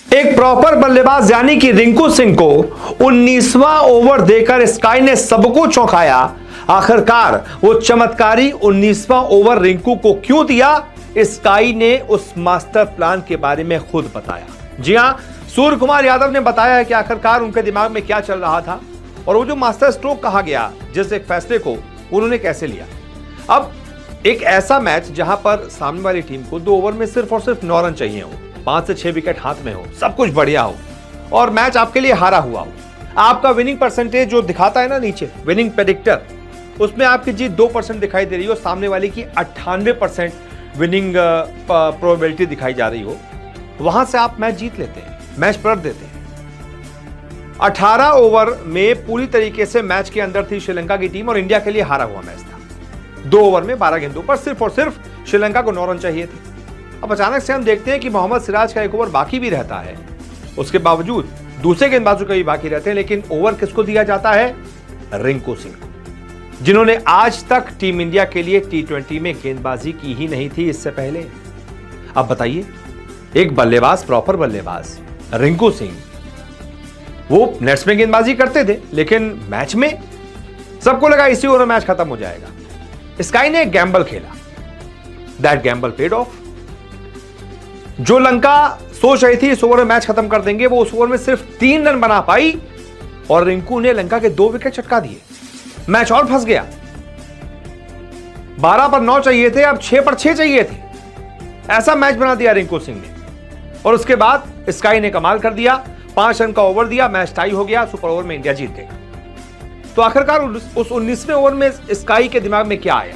एक प्रॉपर बल्लेबाज यानी कि रिंकू सिंह को 19वां ओवर देकर स्काई ने सबको चौंकाया। आखिरकार वो चमत्कारी 19वां ओवर रिंकू को क्यों दिया, स्काई ने उस मास्टर प्लान के बारे में खुद बताया। जी हां, सूर्य कुमार यादव ने बताया है कि आखिरकार उनके दिमाग में क्या चल रहा था और वो जो मास्टर स्ट्रोक कहा गया जिस एक फैसले को उन्होंने कैसे लिया। अब एक ऐसा मैच जहां पर सामने वाली टीम को 2 ओवर में सिर्फ और सिर्फ 9 रन चाहिए हो, 5 से 6 विकेट हाथ में हो, सब कुछ बढ़िया हो और मैच आपके लिए हारा हुआ हो, आपका विनिंग परसेंटेज जो दिखाता है ना नीचे विनिंग प्रेडिक्टर, उसमें आपकी जीत 2% दिखाई दे रही हो, सामने वाले की 98% विनिंग प्रोबेबिलिटी दिखाई जा रही हो, वहां से आप मैच जीत लेते हैं, मैच पलट देते हैं। 18 ओवर में पूरी तरीके से मैच के अंदर थी श्रीलंका की टीम और इंडिया के लिए हारा हुआ मैच था। 2 ओवर में 12 गेंदों पर सिर्फ और सिर्फ श्रीलंका को 9 रन चाहिए थे। अब अचानक से हम देखते हैं कि मोहम्मद सिराज का 1 ओवर बाकी भी रहता है, उसके बावजूद दूसरे गेंदबाजों के भी बाकी रहते हैं, लेकिन ओवर किसको दिया जाता है? रिंकू सिंह को, जिन्होंने आज तक टीम इंडिया के लिए T20 में गेंदबाजी की ही नहीं थी इससे पहले। अब बताइए, एक बल्लेबाज, प्रॉपर बल्लेबाज रिंकू सिंह, वो नेट्स में गेंदबाजी करते थे, लेकिन मैच में सबको लगा इसी ओवर में मैच खत्म हो जाएगा। स्काई ने एक गैम्बल खेला, दैट गैम्बल पेड ऑफ। जो लंका सोच रही थी इस ओवर में मैच खत्म कर देंगे, वो उस ओवर में सिर्फ 3 रन बना पाई और रिंकू ने लंका के 2 विकेट चटका दिए। मैच और फंस गया। 12 पर 9 चाहिए थे, अब 6 पर 6 चाहिए थे। ऐसा मैच बना दिया रिंकू सिंह ने और उसके बाद स्काई ने कमाल कर दिया, 5 रन का ओवर दिया, मैच टाई हो गया, सुपर ओवर में इंडिया जीत गई। तो आखिरकार उस 19वें ओवर में स्काई के दिमाग में क्या आया,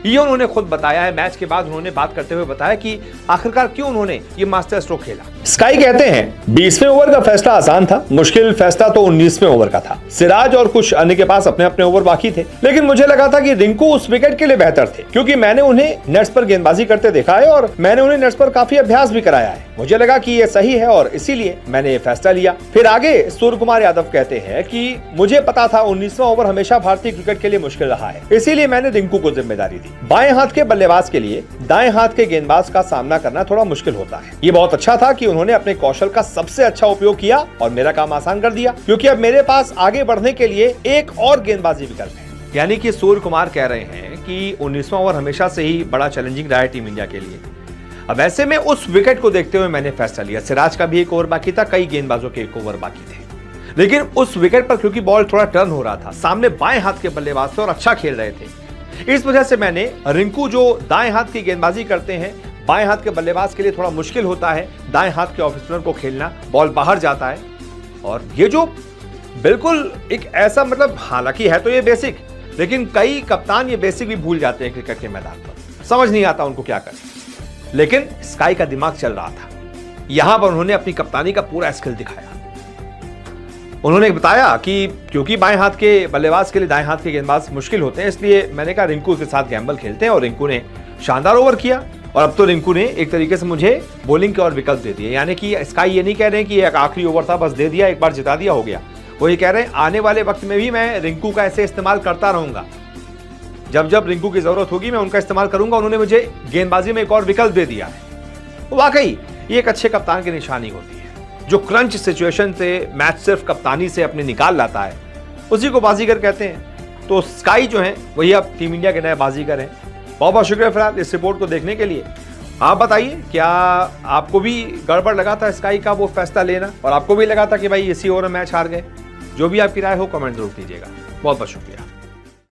ये उन्होंने खुद बताया है। मैच के बाद उन्होंने बात करते हुए बताया कि आखिरकार क्यों उन्होंने ये मास्टर स्ट्रोक खेला। स्काई कहते हैं 20वें ओवर का फैसला आसान था, मुश्किल फैसला तो 19वें ओवर का था। सिराज और कुछ अन्य के पास अपने अपने ओवर बाकी थे, लेकिन मुझे लगा था कि रिंकू उस विकेट के लिए बेहतर थे, क्योंकि मैंने उन्हें नेट्स पर गेंदबाजी करते देखा है और मैंने उन्हें नेट्स पर काफी अभ्यास भी कराया है। मुझे लगा कि ये सही है और इसीलिए मैंने ये फैसला लिया। फिर आगे सूर्य कुमार यादव कहते हैं कि मुझे पता था 19वां ओवर हमेशा भारतीय क्रिकेट के लिए मुश्किल रहा है, इसीलिए मैंने रिंकू को जिम्मेदारी दी। बाएं हाथ के बल्लेबाज के लिए दाएं हाथ के गेंदबाज का सामना करना थोड़ा मुश्किल होता है। ये बहुत अच्छा था कि उन्होंने अपने कौशल का सबसे अच्छा उपयोग किया और मेरा काम आसान कर दिया, क्योंकि अब मेरे पास आगे बढ़ने के लिए एक और गेंदबाजी विकल्प है। यानी कि सूर्य कुमार कह रहे हैं कि 19वां ओवर हमेशा से ही बड़ा चैलेंजिंग रहा है टीम इंडिया के लिए। अब ऐसे में उस विकेट को देखते हुए मैंने फैसला लिया। सिराज का भी 1 ओवर बाकी था, कई गेंदबाजों के 1 ओवर बाकी थे, लेकिन उस विकेट पर क्योंकि बॉल थोड़ा टर्न हो रहा था, सामने बाएं हाथ के बल्लेबाज थे और अच्छा खेल रहे थे, इस वजह से मैंने रिंकू जो दाएं हाथ की गेंदबाजी करते हैं, बाएं हाथ के बल्लेबाज के लिए थोड़ा मुश्किल होता है दाएं हाथ के ऑफ स्पिनर को खेलना, बॉल बाहर जाता है। और ये जो बिल्कुल एक ऐसा, मतलब हालांकि है तो ये बेसिक, लेकिन कई कप्तान ये बेसिक भी भूल जाते हैं क्रिकेट के मैदान पर, समझ नहीं आता उनको क्या करें। लेकिन स्काई का दिमाग चल रहा था, यहां पर उन्होंने अपनी कप्तानी का पूरा स्किल दिखाया। उन्होंने बताया कि क्योंकि बाएं हाथ के बल्लेबाज के लिए दाएं हाथ के गेंदबाज मुश्किल होते हैं, इसलिए मैंने कहा रिंकू के साथ गैम्बल खेलते हैं, और रिंकू ने शानदार ओवर किया। और अब तो रिंकू ने एक तरीके से मुझे बॉलिंग के और विकल्प दे दिए। यानी कि स्काई ये नहीं कह रहे हैं कि एक आखिरी ओवर था बस दे दिया, एक बार जिता दिया हो गया। वो ये कह रहे हैं आने वाले वक्त में भी मैं रिंकू का ऐसे इस्तेमाल करता रहूंगा, जब जब रिंकू की जरूरत होगी मैं उनका इस्तेमाल करूंगा। उन्होंने मुझे गेंदबाजी में एक और विकल्प दे दिया है। वाकई ये एक अच्छे कप्तान की निशानी होती है, जो क्रंच सिचुएशन से मैच सिर्फ कप्तानी से अपने निकाल लाता है, उसी को बाजीगर कहते हैं। तो स्काई जो है वही अब टीम इंडिया के नए बाजीगर हैं। बहुत बहुत शुक्रिया फिलहाल इस रिपोर्ट को देखने के लिए। आप बताइए, क्या आपको भी गड़बड़ लगा था स्काई का वो फैसला लेना, और आपको भी लगा था कि भाई इसी ओवर में मैच हार गए? जो भी आपकी राय हो कमेंट जरूर कीजिएगा। बहुत बहुत शुक्रिया।